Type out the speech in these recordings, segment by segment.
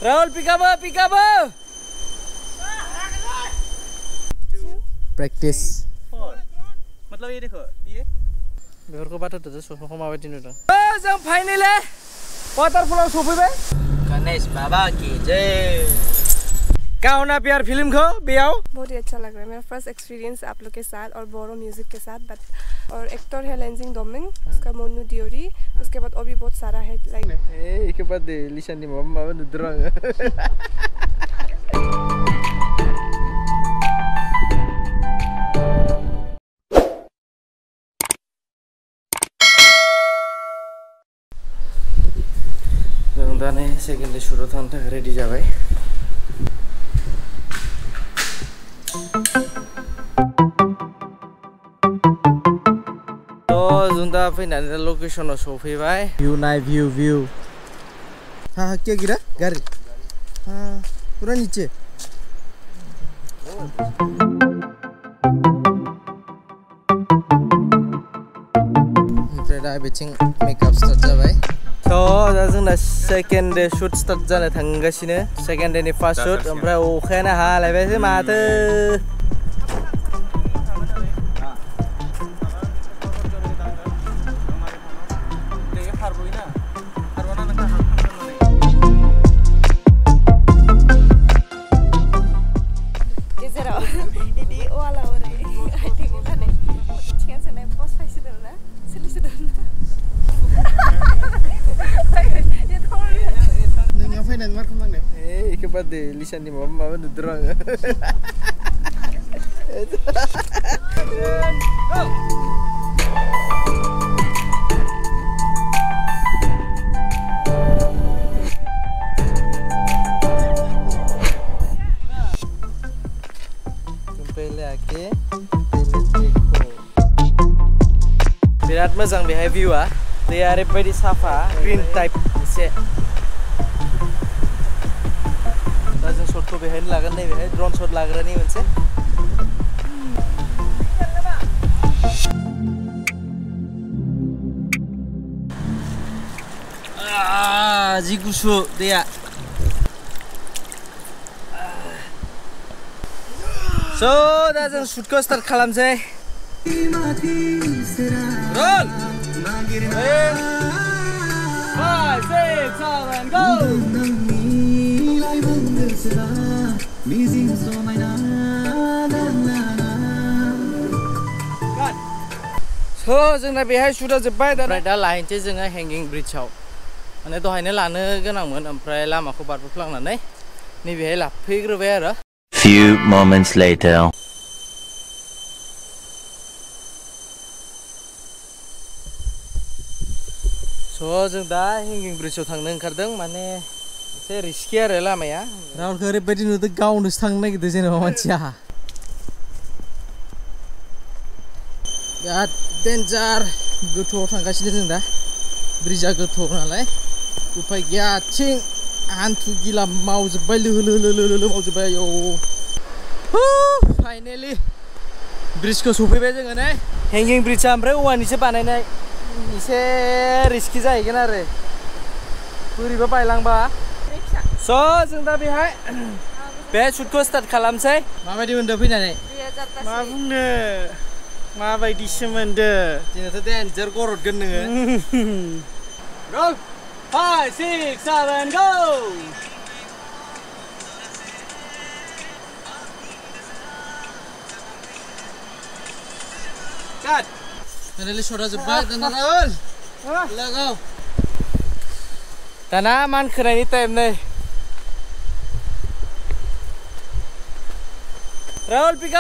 Rahul, pick up. Practice. मतलब ये देखो ये बेफोरखौ बाथ्रा तो सफाखौ माबायदि नुदों जों फाइनली वाटरफॉल सफैबाय गणेश बाबा की जय काउना प्यार फिल्म को बेयाव बहुत ही अच्छा लग रहा है मेरा फर्स्ट एक्सपीरियंस आप लोग के साथ और बोरो म्यूजिक के साथ बट और एक्टर है लेंजिंग डोमिंग उसका मोनू दियोरी उसके बाद और भी बहुत सारा है लाइक ए के बाद लिसन नि माबा नुदों जों दा नै सेकेन्ड डे शुटआव थांनो थाखाय रेडि जाबाय जों दा फैनानै लोकेशनाव सफैबाय व्यू नाय व्यू हाँ क्या गिरा गाड़ी हाँ पूरा नीचे ओमफ्राय दा बिथिं मेकआप स्टार्ट जाबाय दा जोंना सेकेन्ड डे शुट स्टार्ट जानो थांगासिनो सेकेन्ड डे नि फार्स्ट शुट ओमफ्राय अखायानो हालायबायसो माथो lisan ni mama nudrong go pele ake birat मोजां बेहाय भिउआ दैया ओरैबायदि साफा ग्रीन टाइप एसे जों शटखौ बेहायनो लागोन नै बेहाय ड्रोन शट लाग्रानि मोनसे जि गुसु दैया स' दा जों शटखौ स्टार्ट खालामसै रोल 5 6 7 go जोंना बेहाय शुटआ जोब्बाय दा लाहैनोसै जोङो हेंगिं ब्रिजआव माने दहायनो लानो गोनांमोन ओमफ्राय लामाखौ बारबोफ्लांनानै नैबेहाय लाफैग्रोबाय आरो few moments later स' जों दा हेंगिं ब्रिजआव थांनो ओंखारदों माने एसे रिस्कि आरो लामाया राहुलखौ ओरैबायदि नुदों गावनोसो थांनो नागिरदों जेनेबा मानसिया बिराद डेन्जार गोथौआव थांगासिनो जों दा ब्रिजआ गोथौ नालाय उफाय गैया आथिं हान्थु गिला मावजोब्बाय लोलो मावजोब्बाय आयौ फाइनेलि ब्रिजखौ सफैबाय जोङो नै हेंगिं ब्रिजआ ओमफ्राय औवानिसो बानायनाय एसे रिस्कि जाहैगोन आरो बोरैबा बायलांबा स' जों दा बेहाय बे शुटखौ स्टार्ट खालामसै माबायदि मोनदों फैनानै मा बुंनो माबायदिसो मोनदों दिनैथ' डेन्जार गरदगोन नोङो role 5 6 7 go cut finally shot जोब्बाय दाना राहुल लगाव दाना मानखोनायनि टाइम नै Rahul pick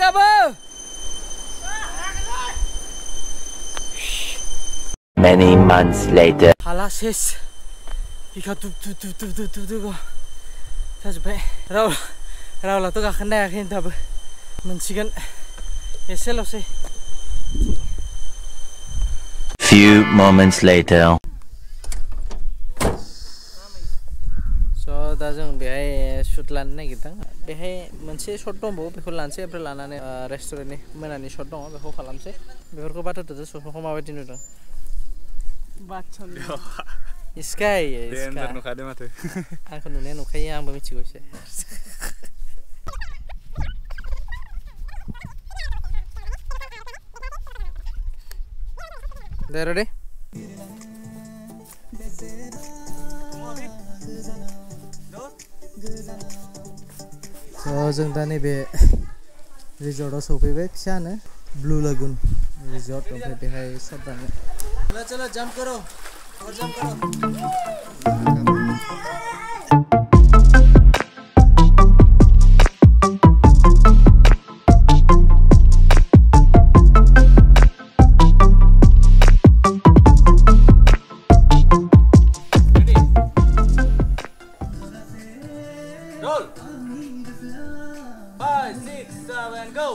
up many months later हाला सेस बिखा दुब जाजोब्बाय राहुलाथ' गाखोनो हायाखै दाबो मोनसिगोन एसेल'सै few moments later स' दा जों बेहाय शुट लानो नागिरदों बेहाय मोनसे शट दंबावो बेखौ लानोसै ओमफ्राय लानानै रेस्टुरेन्टनि मोनानि शट दङ बेखौ खालामसै बेफोरखौ बाथ्रा सफाखौ माबायदि नुदों Sky. Dengar nukade mah tuh. Aku nunya nukanya yang bami cigo sih. There deh. So जों दा नैबे रिजर्टआव सफैबाय फिसानो ब्लू लगुन रिजर्ट ओमफ्राय बेहाय शट दानो चलो जंप करो और जंप करो roll 5 6 7 go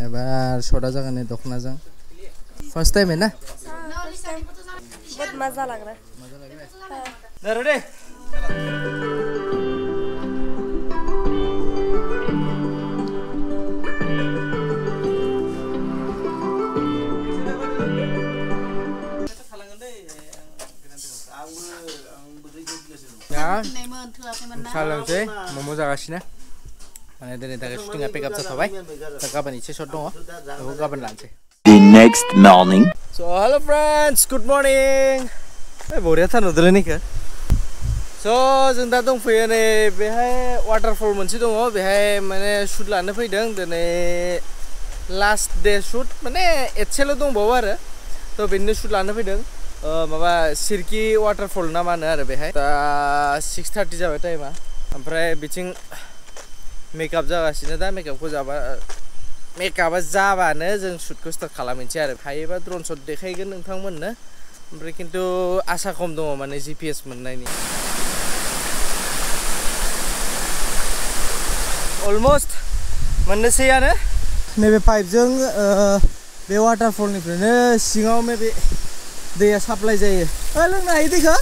एबार शटा जागोन नै दखनाजों फर्स्ट टाइम है ना बहुत मजा लग रहा है रेडी खालामसै मम जागासिनो माने दिनै थाखाय शुटिंआ पिकआप जाथबाय दा गाबोन एसे शट दङ बेखौ गाबोन लानोसै The next morning. So hello friends, good morning. बरिया थार नुदोंलै निखौ So जों दा दंफैयो नै बेहाय वाटारफल मोनसे दङ बेहाय माने शुट लानो फैदों दिनै लास्ट डे शुट माने एसेल' दंबावो आरो थ' बेनिनो शुट लानो फैदों माबा सिरकी वाटारफल ना मा होनो आरो बेहाय दा 6:30 जाबाय टाइमा ओमफ्राय बिथिं मेकआप जागासिनो दा मेकआपखौ मेकआपा जाबानो जों शुटखौ स्टार्ट खालामनोसै आरो हायोबा ड्रोन शट देखायगोन नोंथांमोननो ओमफ्राय खिन्थु आसा खम दङ माने GPS मोननायनि अलमोस्ट मोननोसैयानो नैबे पाइपजों बे वाटारफलनिफ्रायनो सिङाव मेबे दैया साप्लाय जायो लोंनो हायो दैखौ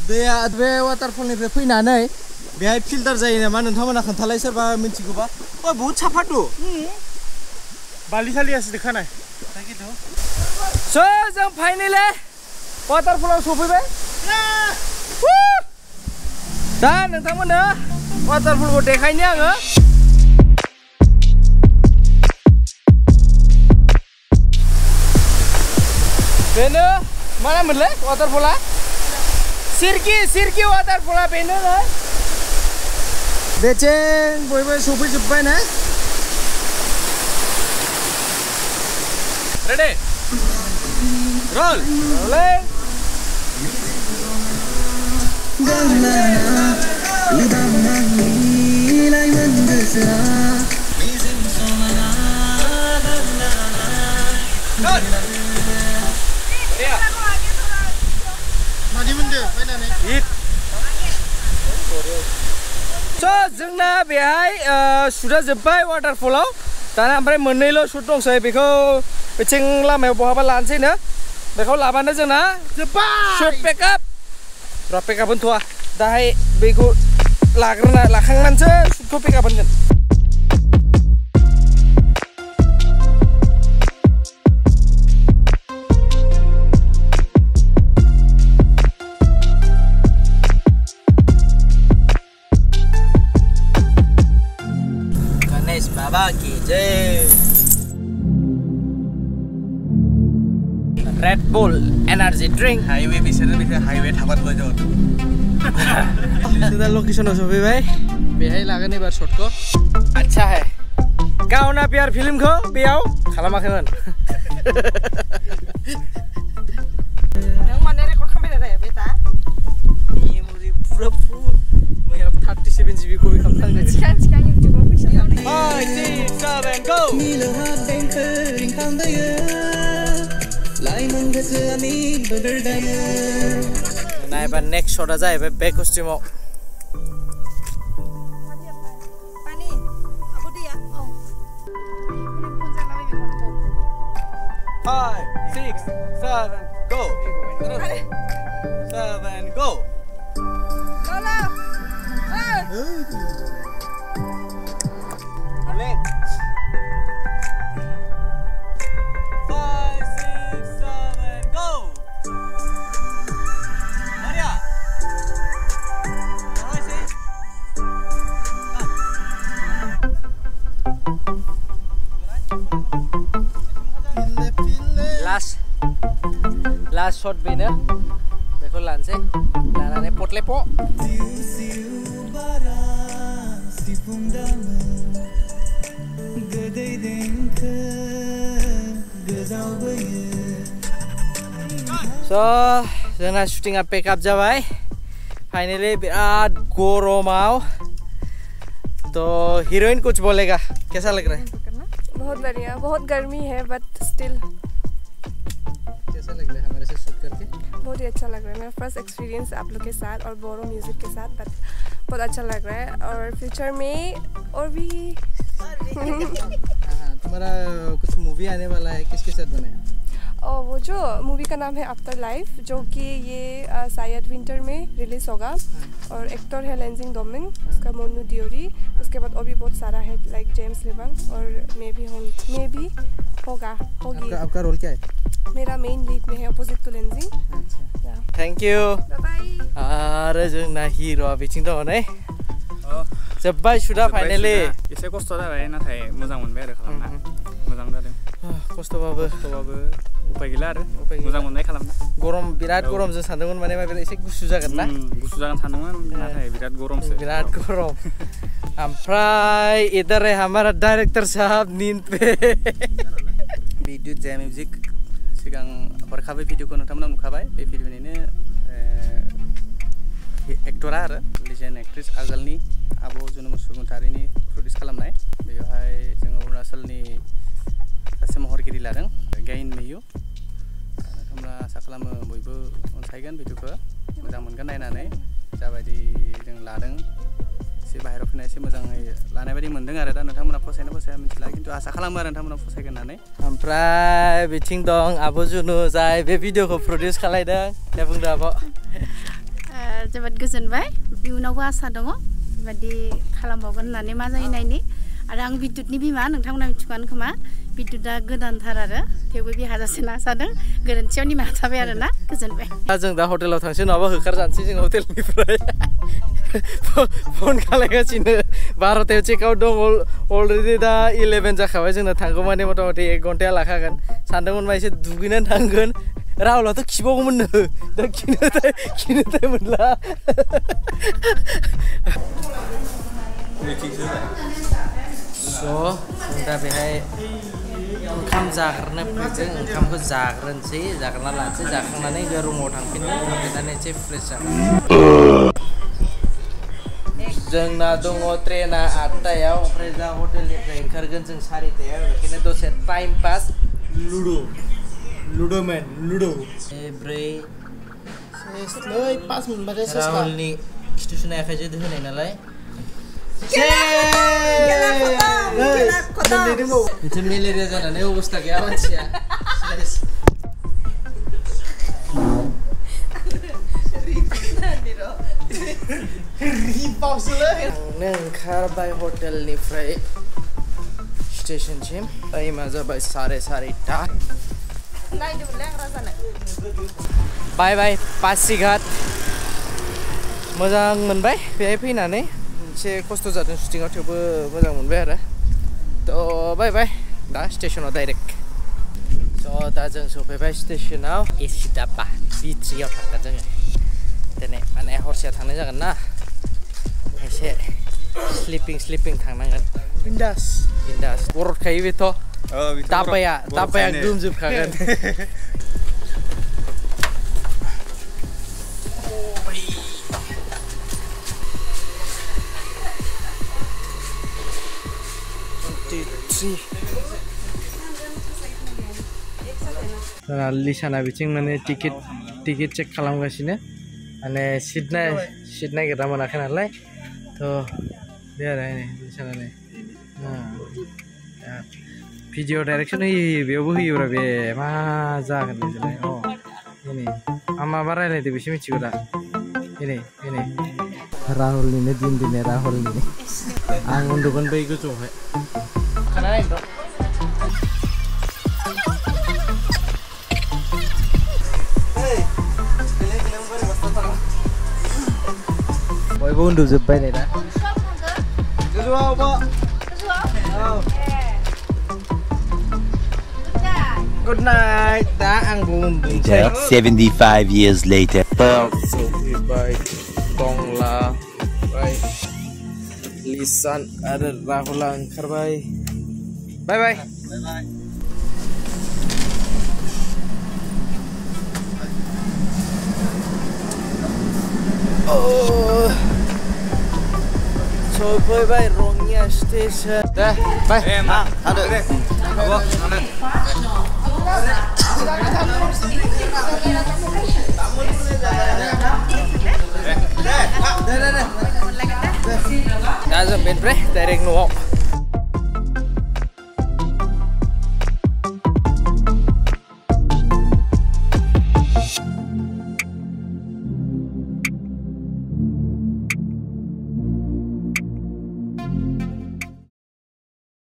दैया बे वाटारफलनिफ्राय फैनानै बेहाय फिल्टार जायो नामा नोंथांमोना खोन्थालाय सोरबा मिथिगौबा बहुत साफाथ' बालि सालियासो देखानाय स' जों फाइनेलि वाटारफलाव सफैबाय दा नोंथांमोननो वाटारफलखौ देखायनि आङो बेनो मा नाममोनलै वाटारफला सिरकी वाटारफला बेनो बेथिं बयबो सफैजोब्बाय ना रेडी रोल रोलिं जोंना बेहाय शुटआ जोब्बाय वाटारफलाव दाना ओमफ्राय मोननैल' शुट दंसै बेखौ बिथिं लामायाव बहाबा लानोसैनो बेखौ लाबानो जोंना जोब्बाय शुट पिकआप र पिकआप होनथ'आ दाहाय बेखौ लाखांनानैसो शुटखौ पिकआप होनगोन बाबा की जय red bull energy drink highway बिसोरो हाईवे थाबाथ लय जायो दा लोकेशनाव सफैबाय बेहाय लागोन एबार शटखौ अच्छा है गावना प्यार फिल्मखौ बेयाव खालामाखैमोन नों माने रेकर्ड खालामबाय थायो बेटा मेमोरि पुरा फुल मैया 37 GB कपि खालामनांगौ सिगां इउटिउबाव फैसा 5 6 7 go nah ebar next shot aja ya back costume Pani aku dia 5 6 7 go 7 go Lola Rolling. 5, 6, 7, go. Maria. Last shot bener. Beko lanse. Lanane potlepo. So, जोंना shooting pick up जाबाय. Finally बिराद गरमाव. तो heroine कुछ बोलेगा, कैसा लग रहा है? बहुत बढ़िया, बहुत गर्मी है बट स्टिल कैसा लग रहा है हमारे से शूट करके? बहुत ही अच्छा लग रहा है। मेरा फर्स्ट एक्सपीरियंस आप लोग के साथ और बोरो म्यूजिक के साथ, बट बहुत अच्छा लग रहा है। और फ्यूचर में और भी तुम्हारा कुछ मूवी आने वाला है, किसके साथ बनाया? और वो जो मूवी का नाम है आफ्टर लाइफ, जो कि ये शायद विंटर में रिलीज होगा। और एक्टर है लेंजिंग डोमिंग, उसका मोनू दियोरी, उसके बाद और भी बहुत सारा है लाइक जेम्स लिबंग और मे भी होगी। आपका रोल क्या है? मेरा मेन लीड में है अपोजिट टू लेंजिंग। Thank you. Bye bye. आरो जोंना हिरोआ बिथिं दङ नै। जोब्बाय शुटआ फाइनाली। एसे खस्थ' जाबाय नाथाय मोजां मोनबाय आरो खालामना। मोजां जादों। खस्थ'बाबो उपाय गैला आरो मोजां मोननाय खालामना। गरम बिराद गरम जों सानदोंमोन माने बिराद एसे गुसु जागोन ना? गुसु जागोन सानदोंमोन नाथाय बिराद गरमसो। बिराद गरम। ओमफ्राय इधर है हमारा डायरेक्टर साहब नींद पे। विद्युत जय म्यूजिक सिगां हरखाबै भिडिअखौ नोंथांमोना नुखाबाय। बे भिडिअनिनो एक्टरा आरो लिजेन्ड एक्ट्रेस आगोलनि आब' जुनु बसुमतारीनि प्रडिउस खालामनाय। बेवहाय जोङो अरुणाचलनि सासे महरगिरि लादों गाइन मेयु। नोंथांमोना आसा खालामो बयबो अनसायगोन भिडिअखौ, मोजां मोनगोन नायनानै। जाबायदि जों लादों एसे बाहेरायाव फैनाय एसे मोजाङै लानाय बायदि मोनदों आरो दा नोंथांमोना फसायना फसाया मिथिला, खिन्थु आसा खालामो आरो नोंथांमोना फसायगोन होननानै। ओमफ्राय बिथिं दं आब' जुनु जाय बे भिडिअखौ प्रडिउस खालायदों। दे बुंदो आब'। जोबोद गोजोनबाय, इयुनावबो आसा दङ बेबायदि खालामबावगोन होननानै। मा जायो नायनि। आरो आं बिद्युतनि बिमा, नोंथांमोना मिथिगौआनो खोमा। बिद्युतआ गोदानथार आरो थेवबो बे हाजासे नाजादों, गोरोन्थियाव निमाहा थाबाय आरो ना। गोजोनबाय। जों दा हटेलाव थांसै नङाबा होखारजानोसै जों हटेलनिफ्राय। फन खालायगासिनो 12थायाव चेकआउट दं, अलरेडि दा 11 जाखाबाय। जोंना थांगौ माने मथा मथि 1 घन्टाया लाखागोन। सानदोंमोन मा एसे दुगैनानै थांगोन। राहुलाथ' खिबावगौमोननो, दा खिनो टाइम मोनला। स' दा बेहाय ओंखाम जाग्रोनो फैदों, ओंखामखौ जाग्रोनोसै, जाग्रोना लानोसै, जाखांनानै रुमाव थांफिननानै एसे फ्रेस जागोन। जोंना दङ ट्रेना 8थायाव, ओमफ्राय दा हटेलनिफ्राय ओंखारगोन जों 4थायाव। बेखायनो दसे टाइम पास लुड'मेन लुड'। 5 मोनबाथाय राहुलनि खिथु सुनाय आखाइजों होनाय नालाय। मोनसे मेलेरिया जानानै अबस्था गैया मानसिया। ओंखारबाय हटेलनिफ्राय स्टेशनसिम। टाइमा जाबाय 4:30। बाय बाय पासिघाट। मोजां मोनबाय बेहाय फैनानै। एसे खस्थ' जादों शुटिंआव, थेवबो मोजां मोनबाय आरो। थ' बाय बाय, दा स्टेशनाव डाइरेक्ट। स' दा जों सफैबाय स्टेशनाव। एसि डाब्बा B3आव थांगोन जोङो दिनै। माने हरसेया थांनाय जागोन ना, एसे स्लिपिं थांनांगोन। बिन्दास गरदखायो बेथ'। डाब्बाया गोमजोबखागोन। लिसाना बिथिं माने टिकेट चेक खालामगासिनो। माने सिट नागिरना मोनाखै नालाय। थ' बे आरो लिसानानै भिडिअ डाइरेक्सन होयो, बेयावबो होयोब्रा बे मा जागोन बेलाय। मा रायलायदो बेसो मिथिगौ दा। Rahul ini din Rahul ini. Ang undukan bayi gue coba. Karena itu. Boy gue undu jebay nih dah. Kedua apa? Good night. Ang bumbung. 75 years later. Sophie bye. Tongla bye. Lisan ada Rahul Angkar bye. Bye bye. Bye bye. Oh. Sophie bye Rongya station. Dah, bye. Ada. Apa? Mana? Dah sampai bre, tarik nuok.